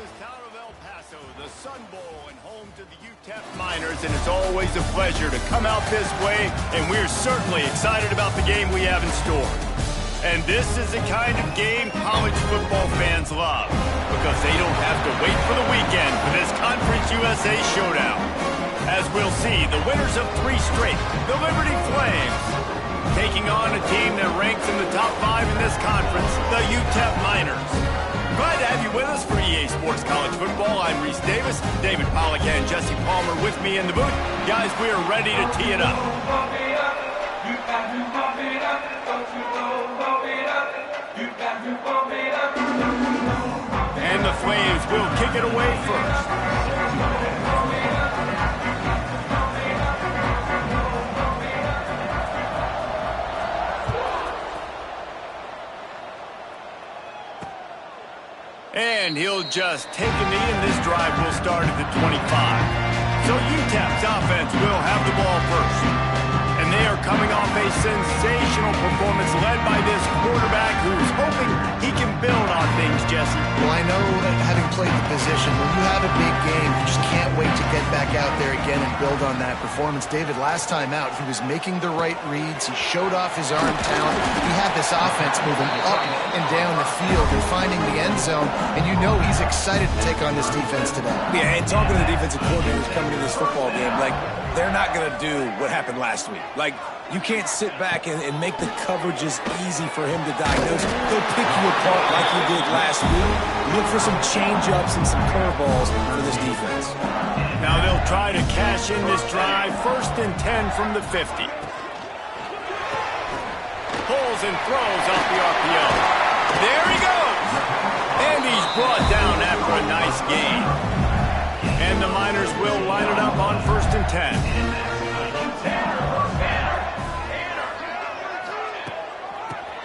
is town of El Paso, the Sun Bowl, and home to the UTEP Miners, and it's always a pleasure to come out this way, and we're certainly excited about the game we have in store. And this is the kind of game college football fans love, because they don't have to wait for the weekend for this Conference USA showdown. As we'll see, the winners of 3 straight, the Liberty Flames, taking on a team that ranks in the top 5 in this conference, the UTEP Miners. Glad to have you with us for EA Sports College Football. I'm Reese Davis, David Pollack and Jesse Palmer with me in the booth. Guys, we are ready to tee it up. And the Flames will kick it away first. And he'll just take a knee, and this drive will start at the 25. So UTEP's offense will have the ball first. And they are coming off a sensational performance led by this quarterback who's hoping he can build on things, Jesse. Well, I know that having played the position, when you have a big game, you just can't wait to get back out there again and build on that performance. David, last time out, he was making the right reads. He showed off his arm talent. He had this offense moving up and down the field and finding the end zone, and you know he's excited to take on this defense today. Yeah, and talking to the defensive coordinators coming to this football game, like, they're not going to do what happened last week. Like, you can't sit back and make the coverages easy for him to diagnose. He'll pick you apart like he did last week. Look for some change-ups and some curveballs for this defense. Now they'll try to cash in this drive. 1st and 10 from the 50. Pulls and throws off the RPO. There he goes! And he's brought down after a nice gain. And the Miners will line it up on 1st and 10.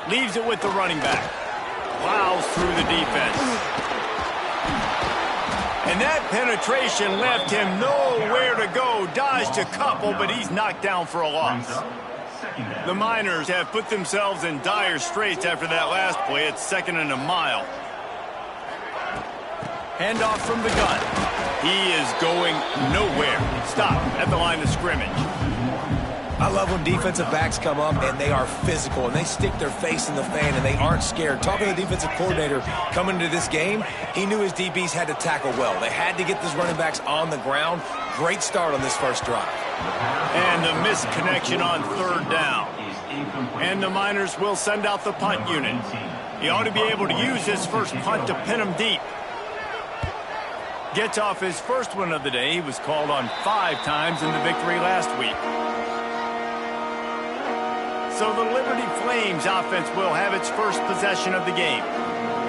Leaves it with the running back. Plows through the defense. And that penetration left him nowhere to go. Dodged a couple, but he's knocked down for a loss. The Miners have put themselves in dire straits after that last play. It's 2nd and a mile. Handoff from the gun. He is going nowhere. Stop at the line of scrimmage. I love when defensive backs come up and they are physical and they stick their face in the fan and they aren't scared. Talking to the defensive coordinator coming into this game, he knew his DBs had to tackle well. They had to get these running backs on the ground. Great start on this first drive. And a missed connection on 3rd down. And the Miners will send out the punt unit. He ought to be able to use his first punt to pin him deep. Gets off his first one of the day. He was called on 5 times in the victory last week. So the Liberty Flames offense will have its first possession of the game.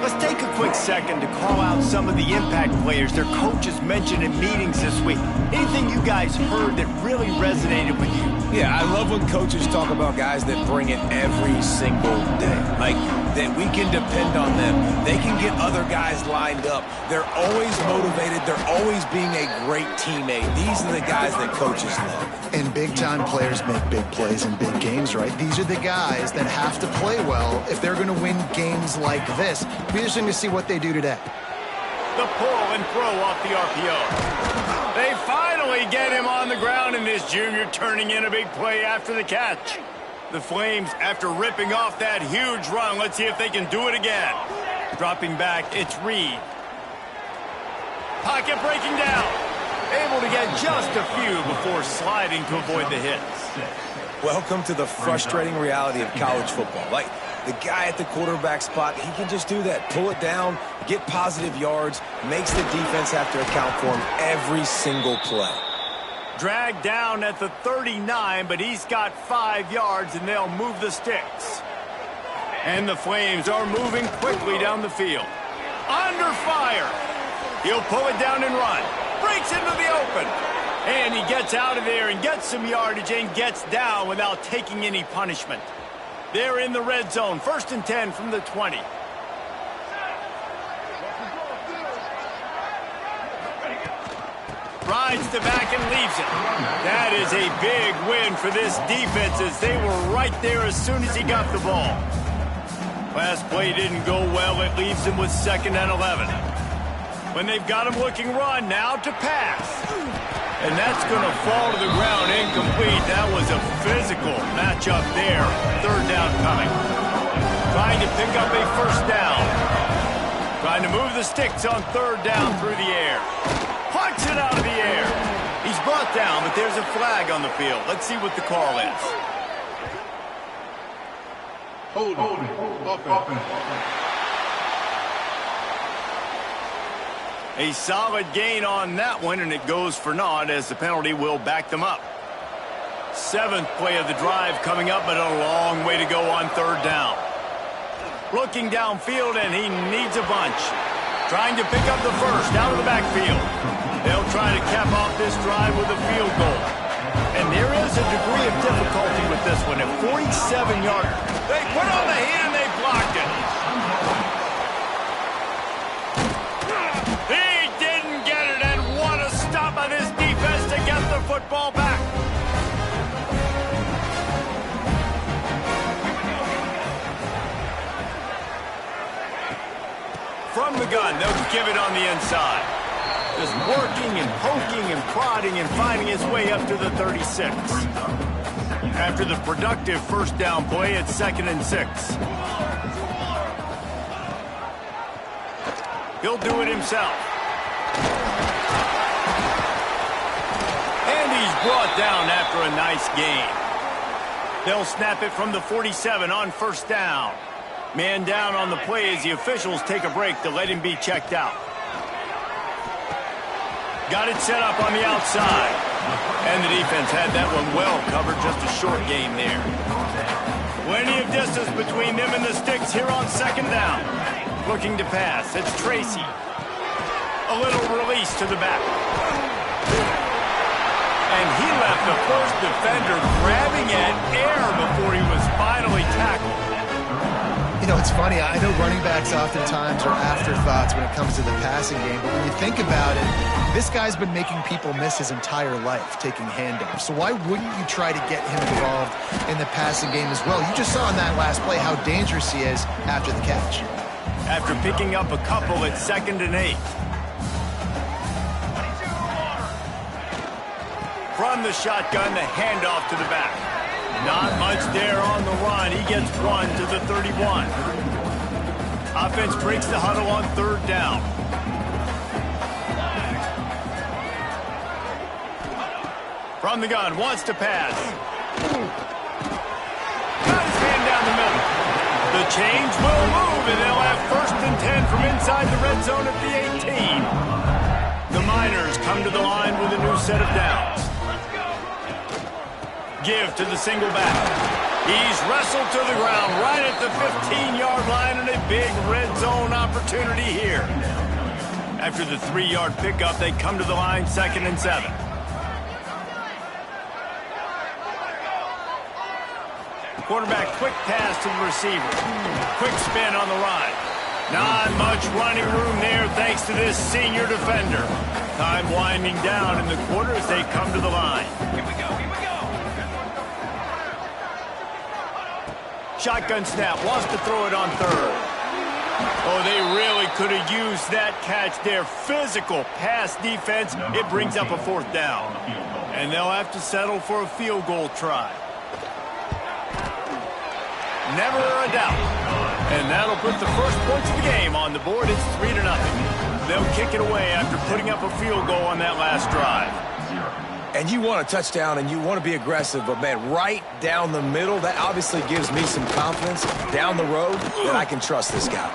Let's take a quick second to call out some of the impact players their coaches mentioned in meetings this week. Anything you guys heard that really resonated with you? Yeah, I love when coaches talk about guys that bring it every single day. Like, that we can depend on them. They can get other guys lined up. They're always motivated. They're always being a great teammate. These are the guys that coaches love. And big-time players make big plays in big games, right? These are the guys that have to play well if they're going to win games like this. Be interesting to see what they do today. The pull and throw off the RPO. They finally get him on the ground, and this junior turning in a big play after the catch. The Flames, after ripping off that huge run, let's see if they can do it again. Dropping back, it's Reed. Pocket breaking down. Able to get just a few before sliding to avoid the hits. Welcome to the frustrating reality of college football. Like, the guy at the quarterback spot, he can just do that. Pull it down, get positive yards, makes the defense have to account for him every single play. Dragged down at the 39, but he's got 5 yards, and they'll move the sticks. And the Flames are moving quickly down the field. Under fire. He'll pull it down and run. Breaks into the open. And he gets out of there and gets some yardage and gets down without taking any punishment. They're in the red zone. 1st and 10 from the 20. Rides the back and leaves it. That is a big win for this defense as they were right there as soon as he got the ball. Last play didn't go well. It leaves him with 2nd and 11. When they've got him looking run, now to pass. And that's going to fall to the ground incomplete. That was a physical matchup there. Third down coming. Trying to pick up a first down. Trying to move the sticks on third down through the air. Punch it out of the air. He's brought down, but there's a flag on the field. Let's see what the call is. Holding. Offense. A solid gain on that one, and it goes for naught as the penalty will back them up. 7th play of the drive coming up, but a long way to go on third down. Looking downfield, and he needs a bunch. Trying to pick up the first out of the backfield. They'll try to cap off this drive with a field goal. And there is a degree of difficulty with this one. At 47-yarder, they put on the heat and they blocked it. He didn't get it, and what a stop by this defense to get the football back. From the gun, they'll give it on the inside. Just working and poking and prodding and finding his way up to the 36. After the productive first down play, it's 2nd and 6. He'll do it himself. And he's brought down after a nice gain. They'll snap it from the 47 on first down. Man down on the play as the officials take a break to let him be checked out. Got it set up on the outside. And the defense had that one well covered, just a short gain there. Plenty of distance between them and the sticks here on 2nd down. Looking to pass, it's Tracy. A little release to the back. And he left the first defender grabbing at air before he was finally tackled. You know, it's funny. I know running backs oftentimes are afterthoughts when it comes to the passing game, but when you think about it, this guy's been making people miss his entire life taking handoffs. So why wouldn't you try to get him involved in the passing game as well? You just saw in that last play how dangerous he is after the catch. After picking up a couple at 2nd and 8. From the shotgun, the handoff to the back. Not much there on the run. He gets one to the 31. Offense breaks the huddle on third down. From the gun, wants to pass. Got his hand down the middle. The change will move, and they'll have 1st and 10 from inside the red zone at the 18. The Miners come to the line with a new set of downs. Give to the single back. He's wrestled to the ground right at the 15-yard line, and a big red zone opportunity here. After the 3-yard pickup, they come to the line 2nd and 7. Quarterback quick pass to the receiver. Quick spin on the run. Not much running room there thanks to this senior defender. Time winding down in the quarter as they come to the line. Here we go. Shotgun snap, wants to throw it on third. Oh, they really could have used that catch there. Physical pass defense. It brings up a 4th down. And they'll have to settle for a field goal try. Never a doubt. And that'll put the first points of the game on the board. It's 3-0. They'll kick it away after putting up a field goal on that last drive. And you want a touchdown and you want to be aggressive, but, man, right down the middle, that obviously gives me some confidence down the road that I can trust this guy.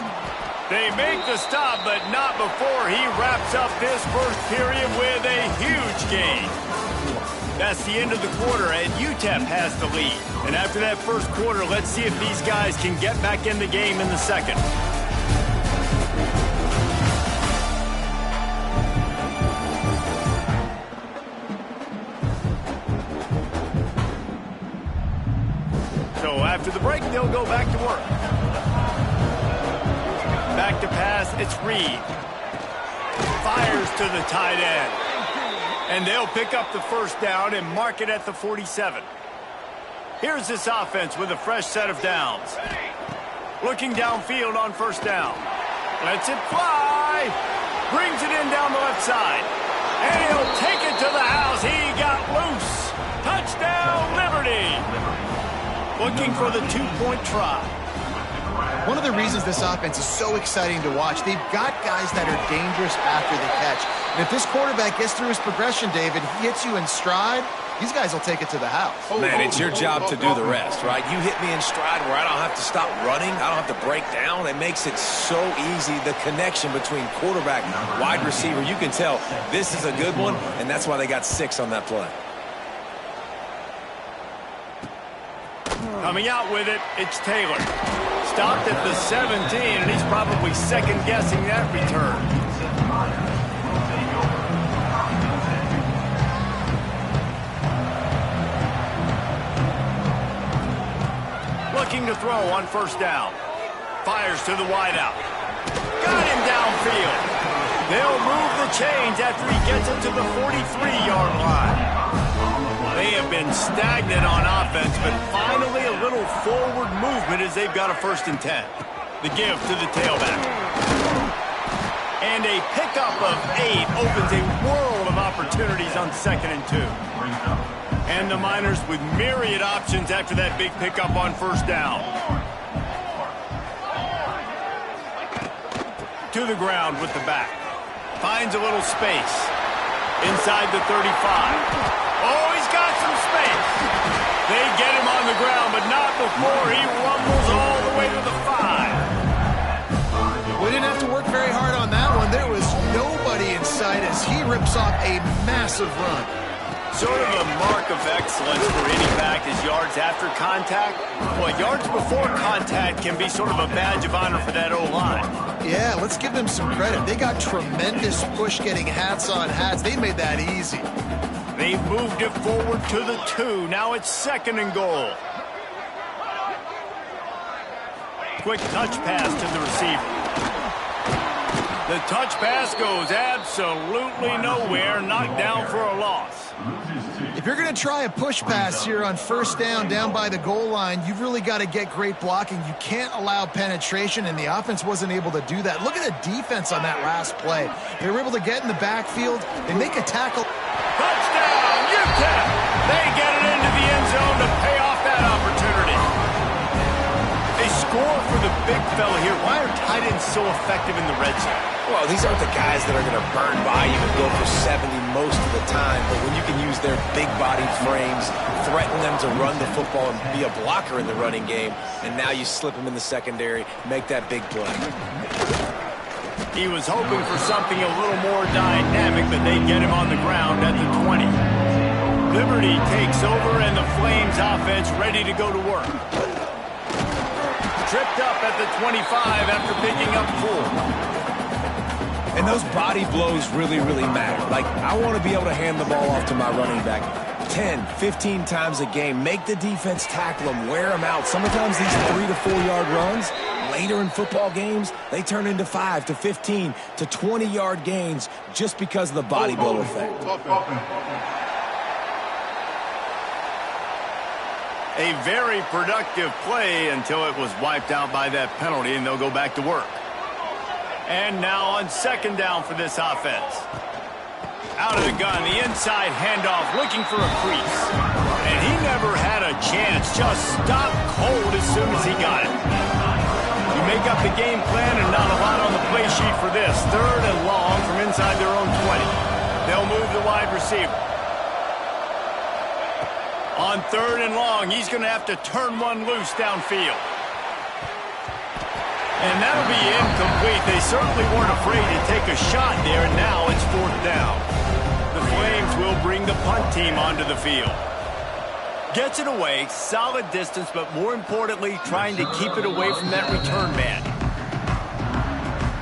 They make the stop, but not before he wraps up this first period with a huge gain. That's the end of the quarter, and UTEP has the lead. And after that first quarter, let's see if these guys can get back in the game in the second. So after the break, they'll go back to work. Back to pass, it's Reed. Fires to the tight end. And they'll pick up the first down and mark it at the 47. Here's this offense with a fresh set of downs. Looking downfield on first down. Lets it fly. Brings it in down the left side. And he'll take it to the house. He got loose. Touchdown, Liberty. Looking for the two-point try. One of the reasons this offense is so exciting to watch, they've got guys that are dangerous after the catch. And if this quarterback gets through his progression, David, he hits you in stride, these guys will take it to the house. Man, it's your job to do the rest, right? You hit me in stride where I don't have to stop running. I don't have to break down. It makes it so easy. The connection between quarterback and wide receiver, you can tell this is a good one, and that's why they got 6 on that play. Coming out with it, it's Taylor. Stopped at the 17, and he's probably second-guessing that return. Looking to throw on first down. Fires to the wideout. Got him downfield. They'll move the chains after he gets it to the 43-yard line. They have been stagnant on offense, but finally a little forward movement as they've got a 1st and 10. The give to the tailback. And a pickup of 8 opens a world of opportunities on 2nd and 2. And the Miners with myriad options after that big pickup on first down. To the ground with the back. Finds a little space. Inside the 35. Oh, he's got some space. They get him on the ground, but not before he rumbles all the way to the 5. We didn't have to work very hard on that one. There was nobody in sight as he rips off a massive run. Sort of a mark of excellence for any back is yards after contact. Well, yards before contact can be sort of a badge of honor for that O-line. Yeah, let's give them some credit. They got tremendous push getting hats on hats. They made that easy. They've moved it forward to the 2. Now it's 2nd and goal. Quick touch pass to the receiver. The touch pass goes absolutely nowhere. Knocked down for a loss. If you're going to try a push pass here on first down by the goal line, you've really got to get great blocking. You can't allow penetration, and the offense wasn't able to do that. Look at the defense on that last play. They were able to get in the backfield. They make a tackle. Touchdown, UTEP! They get it into the end zone to pay off that opportunity. They score for the big fella here. Why are tight ends so effective in the red zone? Well, these aren't the guys that are going to burn by you and go for 70 most of the time, but when you can use their big-bodied frames, threaten them to run the football and be a blocker in the running game, and now you slip them in the secondary, make that big play. He was hoping for something a little more dynamic, but they get him on the ground at the 20. Liberty takes over, and the Flames offense ready to go to work. Tripped up at the 25 after picking up 4. And those body blows really, really matter. Like, I want to be able to hand the ball off to my running back 10, 15 times a game. Make the defense tackle them, wear them out. Sometimes these 3 to 4 yard runs, later in football games, they turn into 5 to 15 to 20 yard gains just because of the body blow effect. A very productive play until it was wiped out by that penalty, and they'll go back to work. And now on 2nd down for this offense. Out of the gun, the inside handoff, looking for a crease. And he never had a chance, just stopped cold as soon as he got it. You make up the game plan and not a lot on the play sheet for this. 3rd and long from inside their own 20. They'll move the wide receiver. On 3rd and long, he's going to have to turn one loose downfield. And that'll be incomplete. They certainly weren't afraid to take a shot there, and now it's 4th down. The Flames will bring the punt team onto the field. Gets it away, solid distance, but more importantly, trying to keep it away from that return man.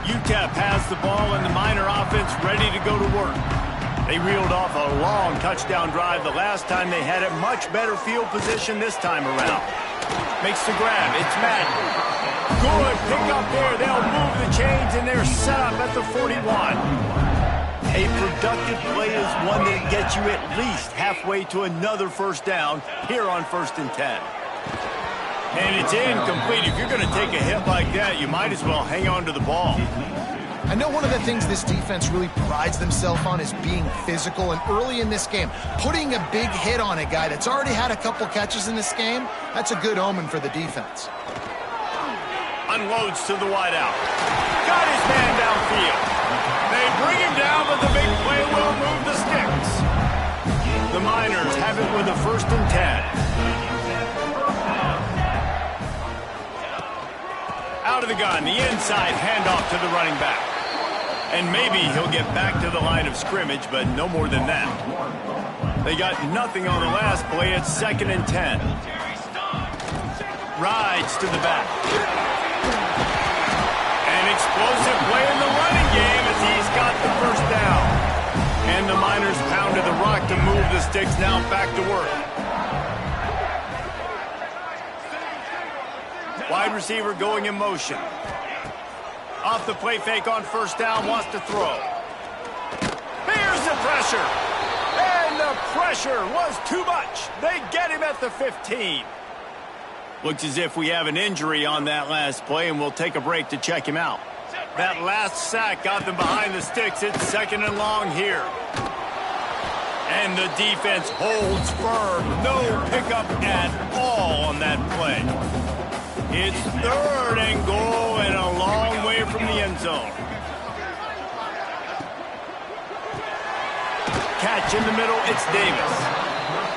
UTEP has the ball, and the Miner offense ready to go to work. They reeled off a long touchdown drive the last time they had it. Much better field position this time around. Makes the grab. It's Madden. Good pick up there. They'll move the chains, and they're set up at the 41. A productive play is one that gets you at least halfway to another first down here on 1st and 10. And it's incomplete. If you're going to take a hit like that, you might as well hang on to the ball. I know one of the things this defense really prides themselves on is being physical, and early in this game, putting a big hit on a guy that's already had a couple catches in this game, that's a good omen for the defense. Unloads to the wideout. Got his man downfield. They bring him down, but the big play will move the sticks. The Miners have it with a 1st and 10. Out of the gun, the inside handoff to the running back. And maybe he'll get back to the line of scrimmage, but no more than that. They got nothing on the last play. It's 2nd and 10. Rides to the back. An explosive play in the running game as he's got the 1st down. And the Miners pounded the rock to move the sticks, now back to work. Wide receiver going in motion. Off the play fake on 1st down, wants to throw. Here's the pressure. And the pressure was too much. They get him at the 15. Looks as if we have an injury on that last play, and we'll take a break to check him out. That last sack got them behind the sticks. It's 2nd and long here. And the defense holds firm. No pickup at all on that play. It's 3rd and goal and a long way from the end zone. Catch in the middle, it's Davis.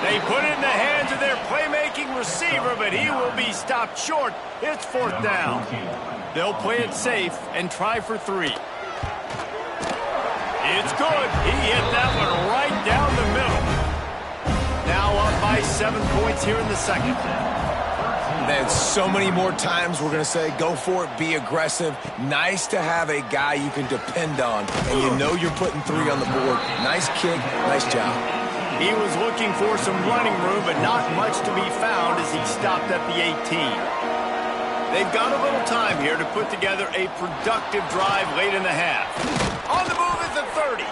They put it in the hands of their playmaking receiver, but he will be stopped short. It's 4th down. They'll play it safe and try for 3. It's good. He hit that one right down the middle. Now up by 7 points here in the 2nd. Man, so many more times we're going to say, go for it, be aggressive. Nice to have a guy you can depend on, and you know you're putting 3 on the board. Nice kick, nice job. He was looking for some running room, but not much to be found as he stopped at the 18. They've got a little time here to put together a productive drive late in the half. On the move is the 30.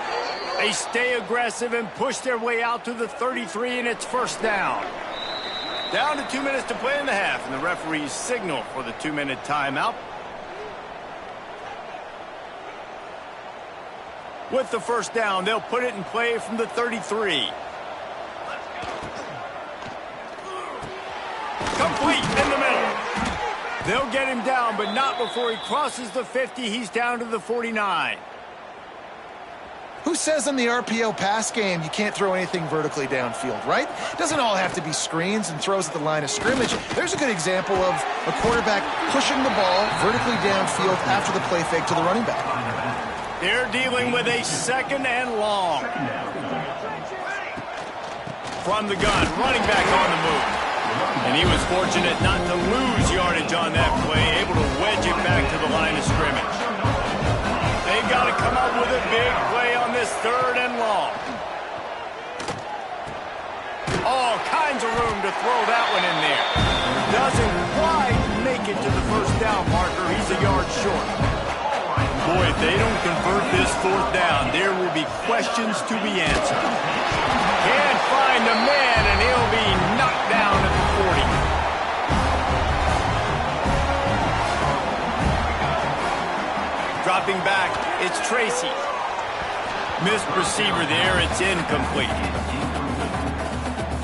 They stay aggressive and push their way out to the 33, and it's 1st down. Down to 2 minutes to play in the half, and the referees signal for the 2-minute timeout. With the 1st down, they'll put it in play from the 33. Complete in the middle. They'll get him down, but not before he crosses the 50. He's down to the 49. Who says in the RPO pass game you can't throw anything vertically downfield, right? It doesn't all have to be screens and throws at the line of scrimmage. There's a good example of a quarterback pushing the ball vertically downfield after the play fake to the running back. They're dealing with a 2nd and long. From the gun, running back on the move. And he was fortunate not to lose yardage on that play, able to wedge it back to the line of scrimmage. They've got to come up with a big play on this 3rd and long. All kinds of room to throw that one in there. Doesn't quite make it to the 1st down marker. He's a yard short. Boy, if they don't convert this 4th down, there will be questions to be answered. Can't find a man, and he'll be knocked down at the 40. Dropping back, it's Tracy. Missed receiver there, it's incomplete.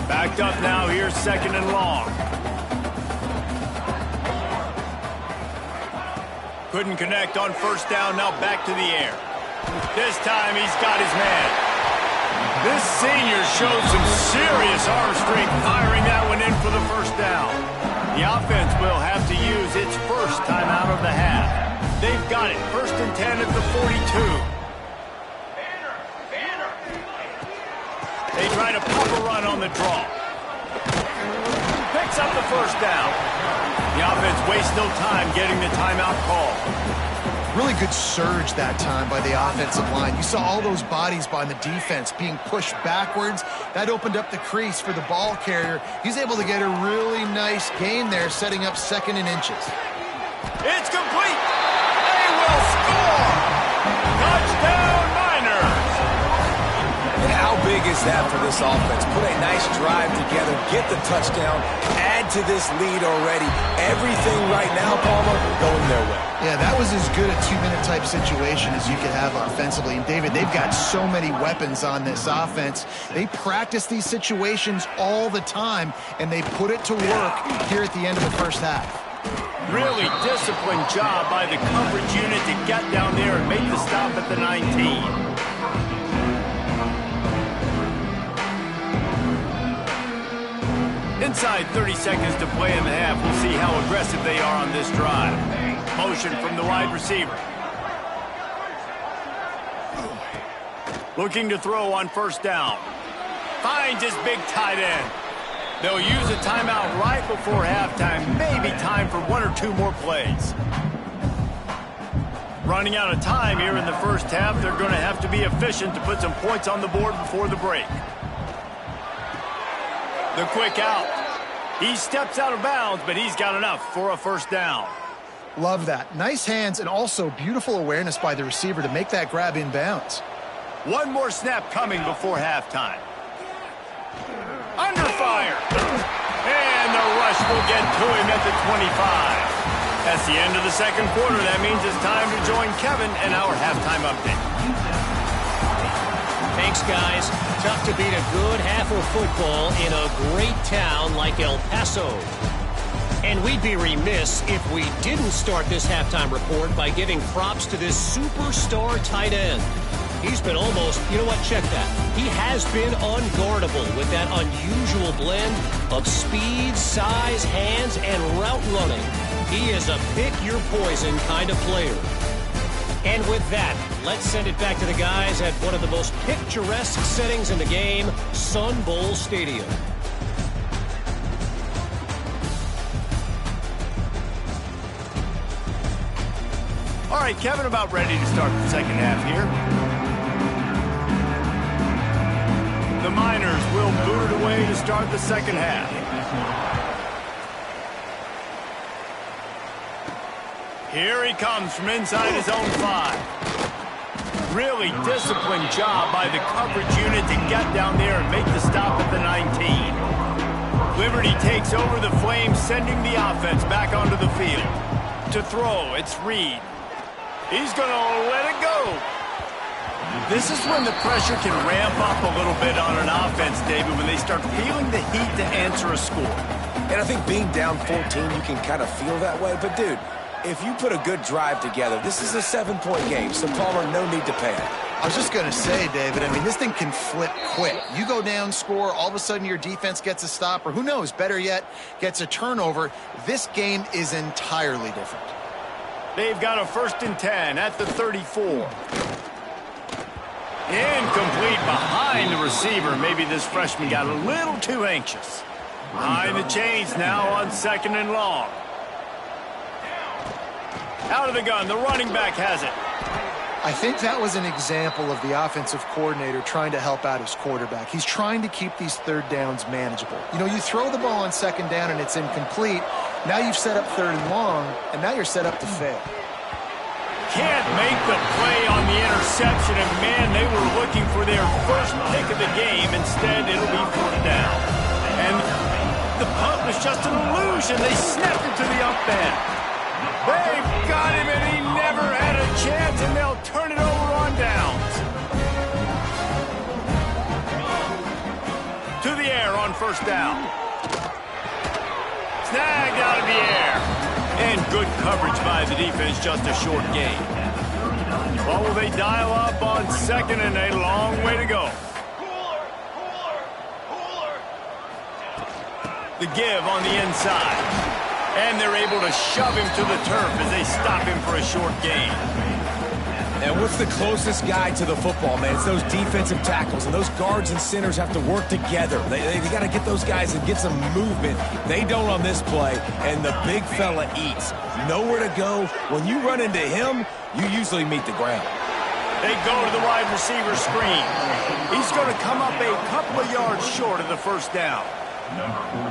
Backed up now, here's 2nd and long. Couldn't connect on 1st down, now back to the air. This time he's got his man. This senior showed some serious arm strength firing that one in for the 1st down. The offense will have to use its 1st time out of the half. They've got it. 1st and 10 at the 42. They try to pop a run on the draw. Picks up the 1st down. The offense wastes no time getting the timeout call. Really good surge that time by the offensive line. You saw all those bodies by the defense being pushed backwards. That opened up the crease for the ball carrier. He's able to get a really nice gain there, setting up 2nd and inches. It's complete. They will score. Touchdown, Miners. And how big is that for this offense. Put a nice drive together, get the touchdown, add to this lead already. Everything right now, Palmer, going their way. Yeah, that was as good a two-minute type situation as you could have offensively. And, David, they've got so many weapons on this offense. They practice these situations all the time, and they put it to work here at the end of the first half. Really disciplined job by the coverage unit to get down there and make the stop at the 19. Inside 30 seconds to play in the half. We'll see how aggressive they are on this drive. Motion from the wide receiver. Looking to throw on first down. Finds his big tight end. They'll use a timeout right before halftime. Maybe time for one or two more plays. Running out of time here in the first half. They're going to have to be efficient to put some points on the board before the break. The quick out. He steps out of bounds, but he's got enough for a first down. Love that. Nice hands and also beautiful awareness by the receiver to make that grab in bounds. One more snap coming before halftime. Under fire. And the rush will get to him at the 25. That's the end of the second quarter. That means it's time to join Kevin and our halftime update. Thanks, guys. Tough to beat a good half of football in a great town like El Paso. And we'd be remiss if we didn't start this halftime report by giving props to this superstar tight end. He's been almost, you know what, check that. He has been unguardable with that unusual blend of speed, size, hands, and route running. He is a pick-your-poison kind of player. And with that, let's send it back to the guys at one of the most picturesque settings in the game, Sun Bowl Stadium. All right, Kevin, about ready to start the second half here. The Miners will boot it away to start the second half. Here he comes from inside his own 5. Really disciplined job by the coverage unit to get down there and make the stop at the 19. Liberty takes over the Flames, sending the offense back onto the field. To throw, it's Reed. He's going to let it go. This is when the pressure can ramp up a little bit on an offense, David, when they start feeling the heat to answer a score. And I think being down 14, you can kind of feel that way. But, dude, if you put a good drive together, this is a 7-point game, so Palmer, no need to panic. I was just going to say, David, I mean, this thing can flip quick. You go down, score, all of a sudden your defense gets a stop, or who knows, better yet, gets a turnover. This game is entirely different. They've got a 1st and 10 at the 34. Incomplete behind the receiver. Maybe this freshman got a little too anxious. Behind the chains now on 2nd and long. Out of the gun, the running back has it. I think that was an example of the offensive coordinator trying to help out his quarterback. He's trying to keep these third downs manageable. You know, you throw the ball on 2nd down and it's incomplete. Now you've set up 3rd and long, and now you're set up to fail. Can't make the play on the interception, and man, they were looking for their first pick of the game. Instead, it'll be 4th down. And the punt was just an illusion. They snapped it to the up end. They've got him, and he never had a chance, and they'll turn it over on downs. To the air on 1st down. Snagged out of the air. And good coverage by the defense, just a short gain. Well, will they dial up on 2nd and a long way to go? The give on the inside. And they're able to shove him to the turf as they stop him for a short gain. And what's the closest guy to the football, man? It's those defensive tackles, and those guards and centers have to work together. They got to get those guys and get some movement. They don't on this play, and the big fella eats. Nowhere to go. When you run into him, you usually meet the ground. They go to the wide receiver screen. He's going to come up a couple of yards short of the 1st down.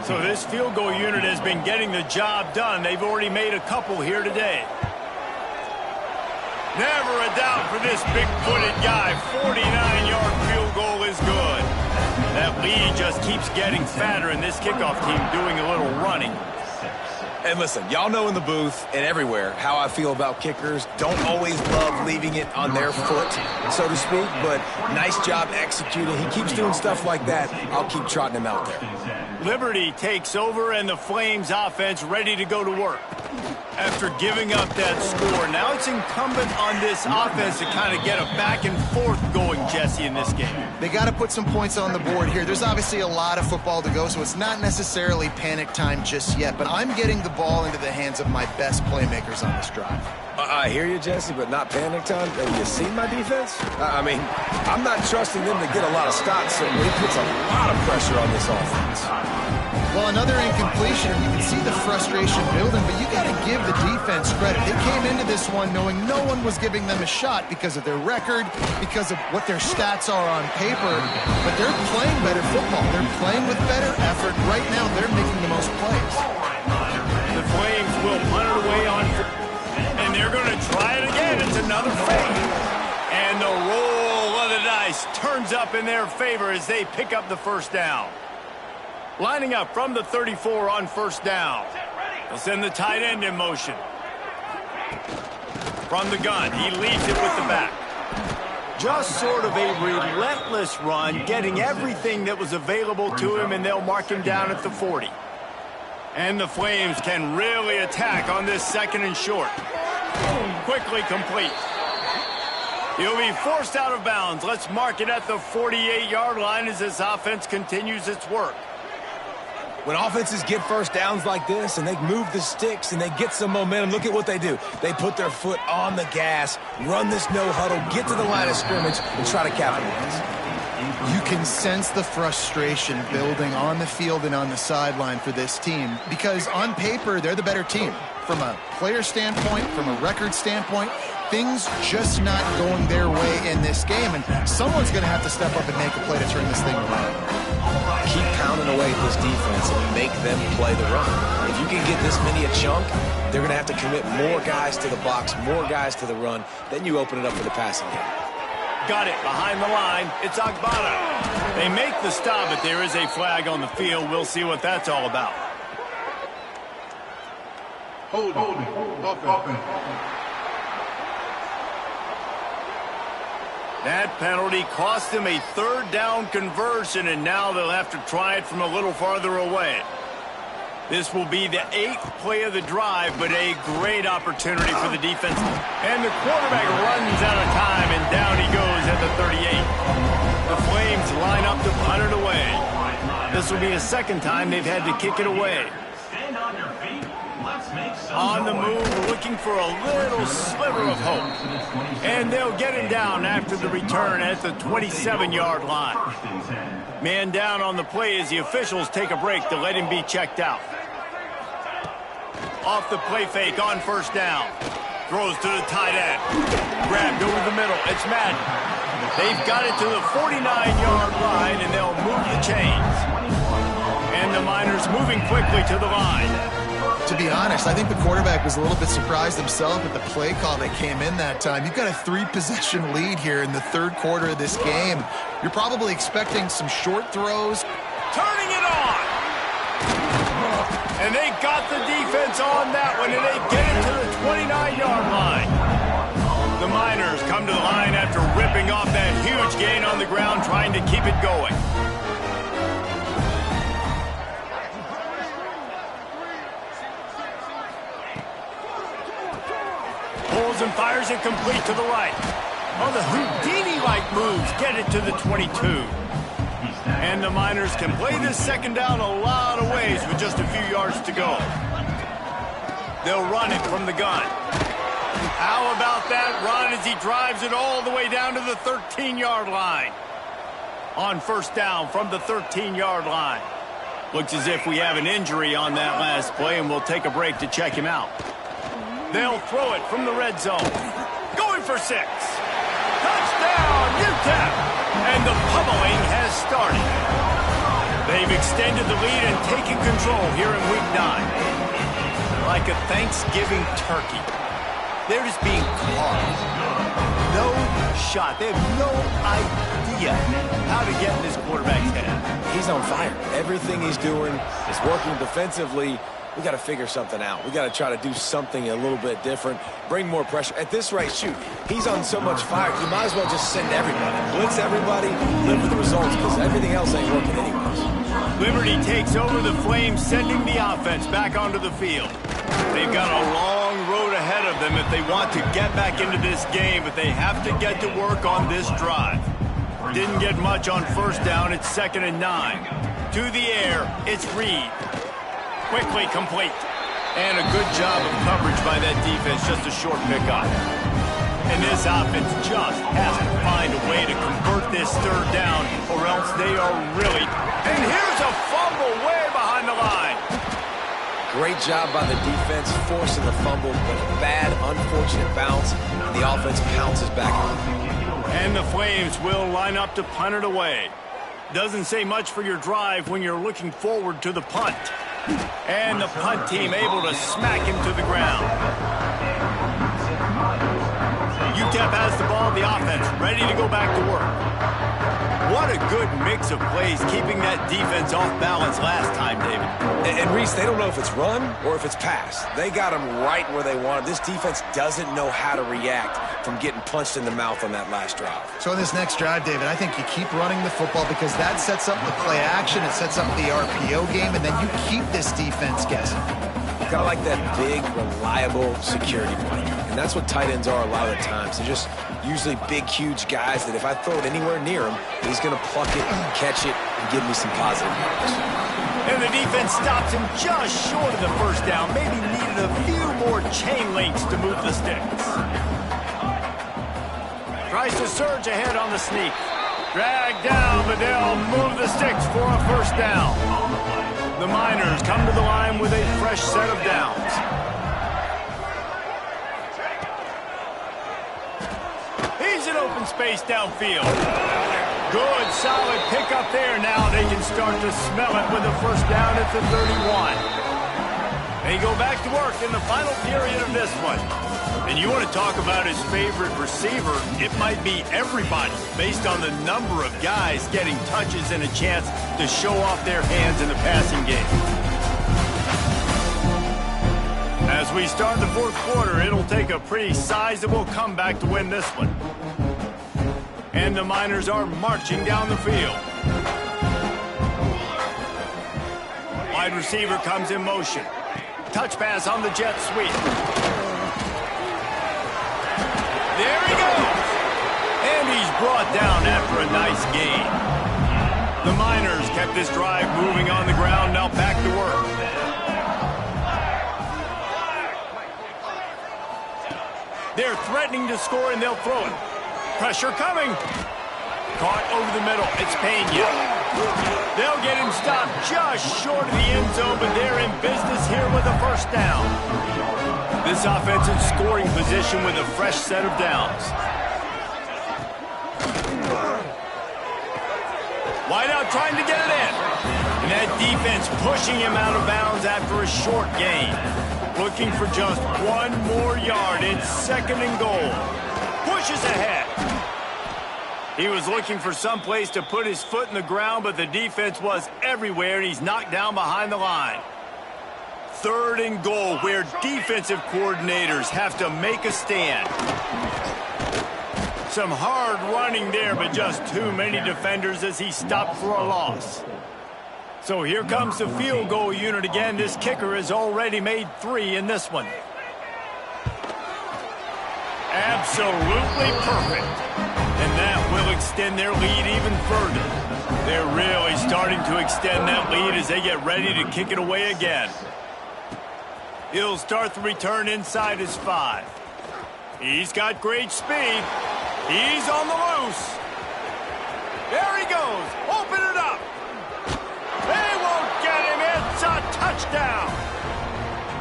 So this field goal unit has been getting the job done. They've already made a couple here today. Never a doubt for this big-footed guy. 49-yard field goal is good. keeps getting fatter, and this kickoff team doing a little running. And listen, y'all know in the booth and everywhere how I feel about kickers. Don't always love leaving it on their foot, so to speak, but nice job executing. He keeps doing stuff like that. I'll keep trotting him out there. Liberty takes over, and the Flames offense ready to go to work. After giving up that score, now it's incumbent on this offense to kind of get a back and forth going, Jesse, in this game. They got to put some points on the board here. There's obviously a lot of football to go, so it's not necessarily panic time just yet, but I'm getting the ball into the hands of my best playmakers on this drive. I hear you, Jesse, but not panic time. Have you seen my defense? I mean, I'm not trusting them to get a lot of stops, so he puts a lot of pressure on this offense. Well, another incompletion, and you can see the frustration building, but you got to give the defense credit. They came into this one knowing no one was giving them a shot because of their record, because of what their stats are on paper, but they're playing better football. They're playing with better effort. Right now, they're making the most plays. The Flames will punt it away on, and they're going to try it again. It's another fake. And the roll of the dice turns up in their favor as they pick up the first down. Lining up from the 34 on first down. They'll send the tight end in motion. From the gun, he leads it with the back. Just sort of a relentless run, getting everything that was available to him, and they'll mark him down at the 40. And the Flames can really attack on this second and short. Quickly complete. He'll be forced out of bounds. Let's mark it at the 48-yard line as this offense continues its work. When offenses get first downs like this and they move the sticks and they get some momentum, look at what they do. They put their foot on the gas, run this no-huddle, get to the line of scrimmage, and try to capitalize. You can sense the frustration building on the field and on the sideline for this team because on paper, they're the better team. From a player standpoint, from a record standpoint, things just not going their way in this game, and someone's going to have to step up and make a play to turn this thing around. Keep pounding away at this defense and make them play the run. If you can get this many a chunk, they're going to have to commit more guys to the box, more guys to the run. Then you open it up for the passing game. Got it behind the line. It's Agbada. They make the stop, but there is a flag on the field. We'll see what that's all about. Holding. Offense. That penalty cost them a third down conversion, and now they'll have to try it from a little farther away. This will be the 8th play of the drive, but a great opportunity for the defense. And the quarterback runs out of time, and down he goes at the 38. The Flames line up to punt it away. This will be the second time they've had to kick it away. On the move, looking for a little sliver of hope. And they'll get him down after the return at the 27-yard line. Man down on the play as the officials take a break to let him be checked out. Off the play fake on first down. Throws to the tight end. Grabbed over the middle. It's Madden. They've got it to the 49-yard line, and they'll move the chains. And the Miners moving quickly to the line. To be honest, I think the quarterback was a little bit surprised himself at the play call that came in that time. You've got a 3-possession lead here in the third quarter of this game. You're probably expecting some short throws. Turning it on! And they got the defense on that one, and they get it to the 29-yard line. The Miners come to the line after ripping off that huge gain on the ground, trying to keep it going. Pulls and fires it complete to the right. Oh, the Houdini-like moves get it to the 22. And the Miners can play this second down a lot of ways with just a few yards to go. They'll run it from the gun. How about that run as he drives it all the way down to the 13-yard line? On first down from the 13-yard line. Looks as if we have an injury on that last play, and we'll take a break to check him out. They'll throw it from the red zone. Going for 6. Touchdown, UTEP! And the pummeling has started. They've extended the lead and taken control here in Week 9. Like a Thanksgiving turkey. They're just being carved. No shot. They have no idea how to get in this quarterback's head. he's on fire. Everything he's doing is working defensively. We got to figure something out. We got to try to do something a little bit different, bring more pressure. At this rate, shoot, he's on so much fire, you might as well just send everybody. Blitz everybody, live with the results, because everything else ain't working anyways. Liberty takes over the Flames, sending the offense back onto the field. They've got a long road ahead of them if they want to get back into this game, but they have to get to work on this drive. Didn't get much on first down. It's 2nd and 9. To the air, it's Reed. Quickly complete. And a good job of coverage by that defense, just a short pickup. And this offense just has to find a way to convert this 3rd down, or else they are really... And here's a fumble way behind the line. Great job by the defense, forcing the fumble, but a bad, unfortunate bounce, and the offense pounces back on. And the Flames will line up to punt it away. Doesn't say much for your drive when you're looking forward to the punt. And the punt team able to smack him to the ground. UTEP has the ball, the offense ready to go back to work. What a good mix of plays, keeping that defense off balance last time, David. And Reese, they don't know if it's run or if it's pass. They got them right where they want it. This defense doesn't know how to react from getting punched in the mouth on that last drive. So in this next drive, David, I think you keep running the football because that sets up the play action, it sets up the RPO game, and then you keep this defense guessing. Kind of like that big, reliable security blanket. And that's what tight ends are a lot of the times. They're just usually big, huge guys that if I throw it anywhere near him, he's going to pluck it, catch it, and give me some positive yards. And the defense stops him just short of the first down. Maybe needed a few more chain links to move the sticks. Tries to surge ahead on the sneak. Dragged down, but they'll move the sticks for a first down. The Miners come to the line with a fresh set of downs. He's in open space downfield. Good, solid pickup there. Now they can start to smell it with a first down at the 31. They go back to work in the final period of this one. And you want to talk about his favorite receiver, it might be everybody, based on the number of guys getting touches and a chance to show off their hands in the passing game. As we start the 4th quarter, it'll take a pretty sizable comeback to win this one. And the Miners are marching down the field. Wide receiver comes in motion. Touch pass on the jet sweep. There he goes! And he's brought down after a nice gain. The Miners kept this drive moving on the ground, now back to work. They're threatening to score, and they'll throw it. Pressure coming. Caught over the middle. It's Pena. They'll get him stopped just short of the end zone, but they're in business here with a first down. This offensive scoring position with a fresh set of downs. Wideout trying to get it in. And that defense pushing him out of bounds after a short gain. Looking for just one more yard. It's 2nd and goal. Pushes ahead. He was looking for some place to put his foot in the ground, but the defense was everywhere, and he's knocked down behind the line. 3rd and goal, where defensive coordinators have to make a stand. Some hard running there, but just too many defenders as he stopped for a loss. So here comes the field goal unit again. This kicker has already made 3 in this one. Absolutely perfect. And that will extend their lead even further. They're really starting to extend that lead as they get ready to kick it away again. He'll start the return inside his 5. He's got great speed. He's on the loose. There he goes. Open it up. They won't get him. It's a touchdown.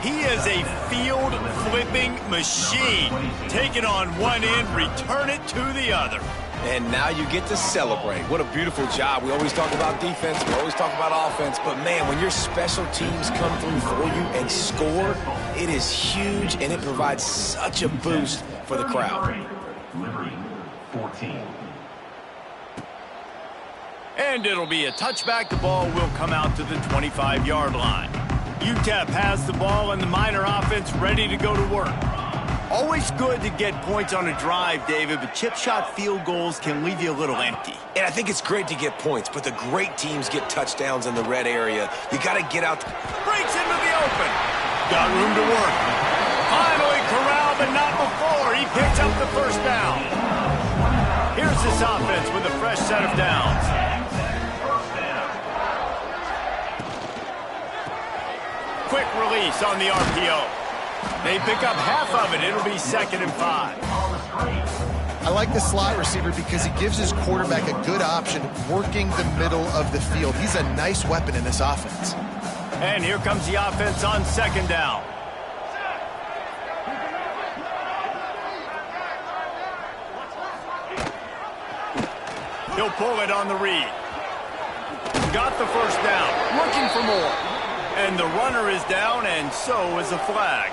He is a field-flipping machine. Take it on one end, return it to the other. And now you get to celebrate. What a beautiful job. We always talk about defense. We always talk about offense. But, man, when your special teams come through for you and score, it is huge, and it provides such a boost for the crowd. Liberty, 14. And it'll be a touchback. The ball will come out to the 25-yard line. UTEP has the ball and the Miner offense ready to go to work. Always good to get points on a drive, David, but chip shot field goals can leave you a little empty. And I think it's great to get points, but the great teams get touchdowns in the red area. You got to get out. Breaks into the open. Got room to work. Finally corralled, but not before. He picks up the first down. Here's this offense with a fresh set of downs. Quick release on the RPO. They pick up half of it. It'll be 2nd and 5. I like the slot receiver because he gives his quarterback a good option working the middle of the field. He's a nice weapon in this offense. And here comes the offense on 2nd down. He'll pull it on the read. Got the first down. Looking for more. And the runner is down, and so is the flag.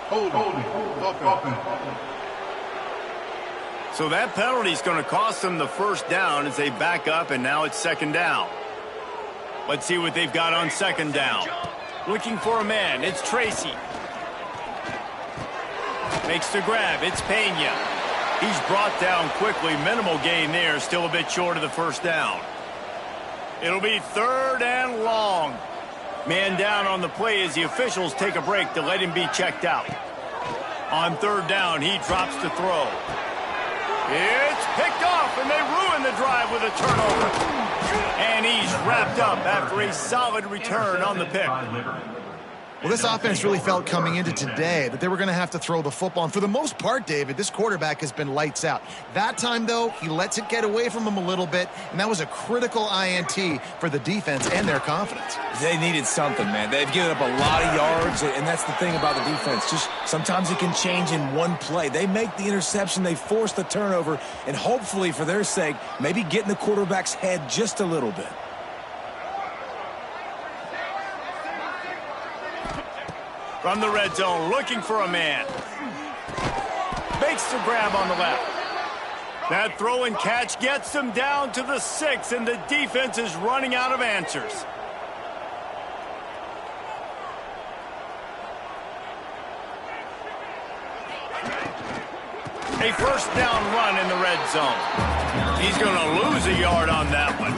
Holding. Offense. So that penalty is going to cost them the first down as they back up, and now it's 2nd down. Let's see what they've got on 2nd down. Looking for a man. It's Tracy. Makes the grab. It's Pena. He's brought down quickly. Minimal gain there. Still a bit short of the first down. It'll be 3rd and long. Man down on the play as the officials take a break to let him be checked out. On 3rd down, he drops to throw. It's picked off, and they ruin the drive with a turnover. And he's wrapped up after a solid return on the pick. Well, this offense really felt coming into today that they were going to have to throw the football. And for the most part, David, this quarterback has been lights out. That time, though, he lets it get away from him a little bit, and that was a critical INT for the defense and their confidence. They needed something, man. They've given up a lot of yards, and that's the thing about the defense. Just sometimes it can change in one play. They make the interception, they force the turnover, and hopefully, for their sake, maybe get in the quarterback's head just a little bit. From the red zone, looking for a man. Makes the grab on the left. That throw and catch gets them down to the 6, and the defense is running out of answers. A first down run in the red zone. He's going to lose a yard on that one.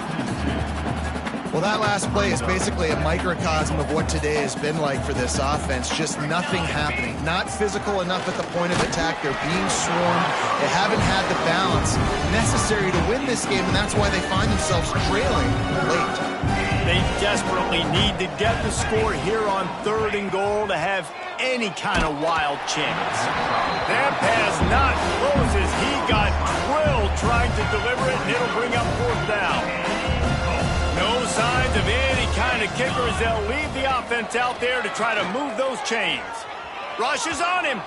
Well, that last play is basically a microcosm of what today has been like for this offense. Just nothing happening. Not physical enough at the point of attack. They're being swarmed. They haven't had the balance necessary to win this game, and that's why they find themselves trailing late. They desperately need to get the score here on 3rd and goal to have any kind of wild chance. That pass not close as he got drilled trying to deliver it, and it'll bring up 4th down. No signs of any kind of kickers. They'll leave the offense out there to try to move those chains. Rush is on him.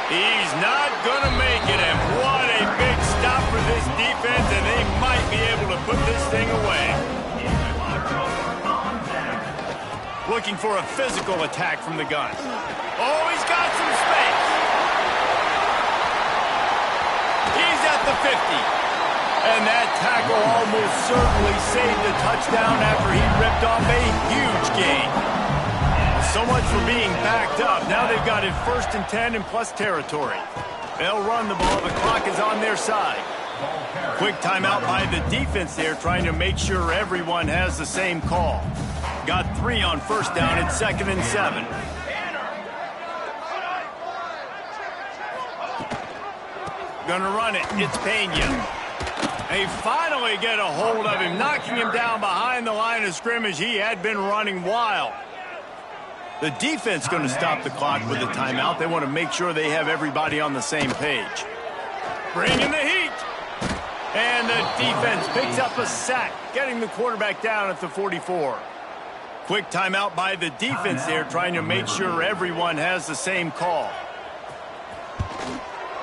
He's not going to make it, and what a big stop for this defense, and they might be able to put this thing away. Looking for a physical attack from the gun. Oh, he's got some space. He's at the 50. And that tackle almost certainly saved the touchdown after he ripped off a huge gain. So much for being backed up. Now they've got it 1st and 10 in plus territory. They'll run the ball. The clock is on their side. Quick timeout by the defense there, trying to make sure everyone has the same call. Got 3 on 1st down. It's 2nd and 7. Gonna run it. It's Pena. They finally get a hold of him, knocking him down behind the line of scrimmage. He had been running wild. The defense going to stop the clock with a timeout. They want to make sure they have everybody on the same page. Bringing the heat. And the defense picks up a sack, getting the quarterback down at the 44. Quick timeout by the defense there, trying to make sure everyone has the same call.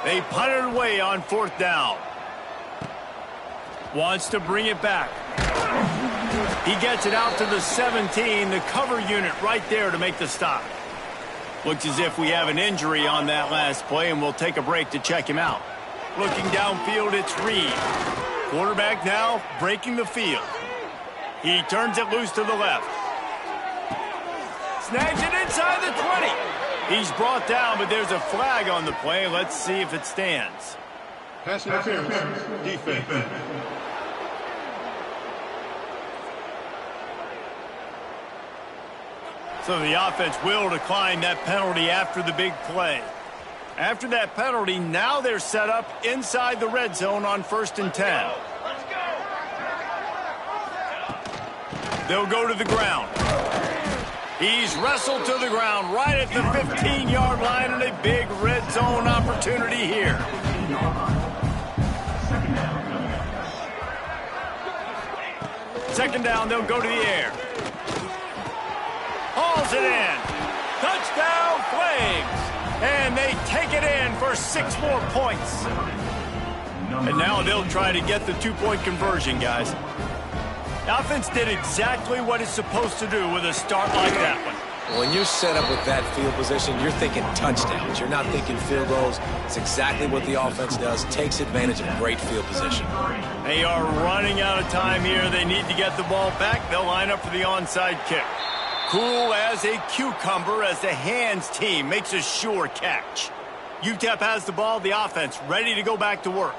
They punt it away on 4th down. Wants to bring it back. He gets it out to the 17, the cover unit right there to make the stop. Looks as if we have an injury on that last play, and we'll take a break to check him out. Looking downfield, it's Reed. Quarterback now breaking the field. He turns it loose to the left. Snags it inside the 20. He's brought down, but there's a flag on the play. Let's see if it stands. Pass interference. Defense. So the offense will decline that penalty after the big play. After that penalty, now they're set up inside the red zone on 1st and 10. They'll go to the ground. He's wrestled to the ground right at the 15-yard line, and a big red zone opportunity here. Second down, they'll go to the air. Hauls it in. Touchdown, Flames. And they take it in for 6 more points. And now they'll try to get the 2-point conversion, guys. The offense did exactly what it's supposed to do with a start like that one. When you're set up with that field position, you're thinking touchdowns. You're not thinking field goals. It's exactly what the offense does. Takes advantage of great field position. They are running out of time here. They need to get the ball back. They'll line up for the onside kick. Cool as a cucumber as the hands team makes a sure catch. UTEP has the ball, the offense ready to go back to work.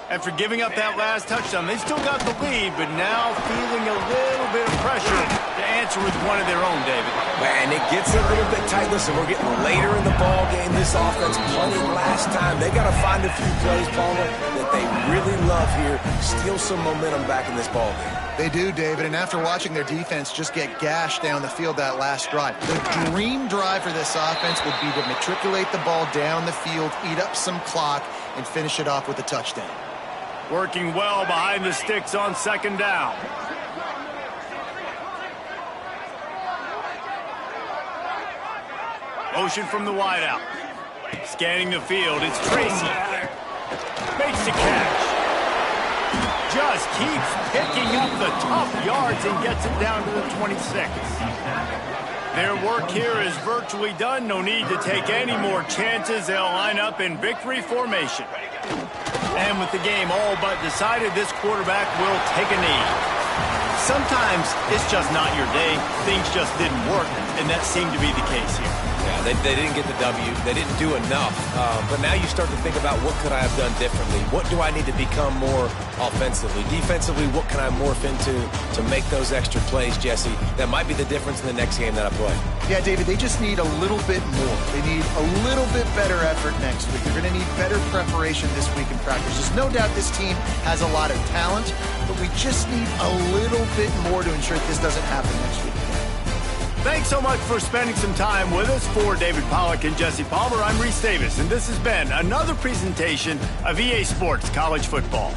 After giving up that last touchdown, they still got the lead, but now feeling a little bit of pressure to answer with one of their own, David. Man, it gets a little bit tight. Listen, we're getting later in the ball game. This offense punting last time. They got to find a few plays, Palmer, that they really love here. Steal some momentum back in this ball game. They do, David, and after watching their defense just get gashed down the field that last drive, the dream drive for this offense would be to matriculate the ball down the field, eat up some clock, and finish it off with a touchdown. Working well behind the sticks on 2nd down. Motion from the wideout. Scanning the field, it's Tracy. Makes the catch. Just keeps picking up the tough yards and gets it down to the 26. Their work here is virtually done. No need to take any more chances. They'll line up in victory formation. And with the game all but decided, this quarterback will take a knee. Sometimes it's just not your day. Things just didn't work, and that seemed to be the case here. Yeah, they didn't get the W. They didn't do enough. But now you start to think about what could I have done differently? What do I need to become more offensively? Defensively, what can I morph into to make those extra plays, Jesse? That might be the difference in the next game that I play. Yeah, David, they just need a little bit more. They need a little bit better effort next week. They're going to need better preparation this week in practice. There's no doubt this team has a lot of talent, but we just need a little bit more to ensure that this doesn't happen next week. Thanks so much for spending some time with us. For David Pollack and Jesse Palmer, I'm Reese Davis, and this has been another presentation of EA Sports College Football.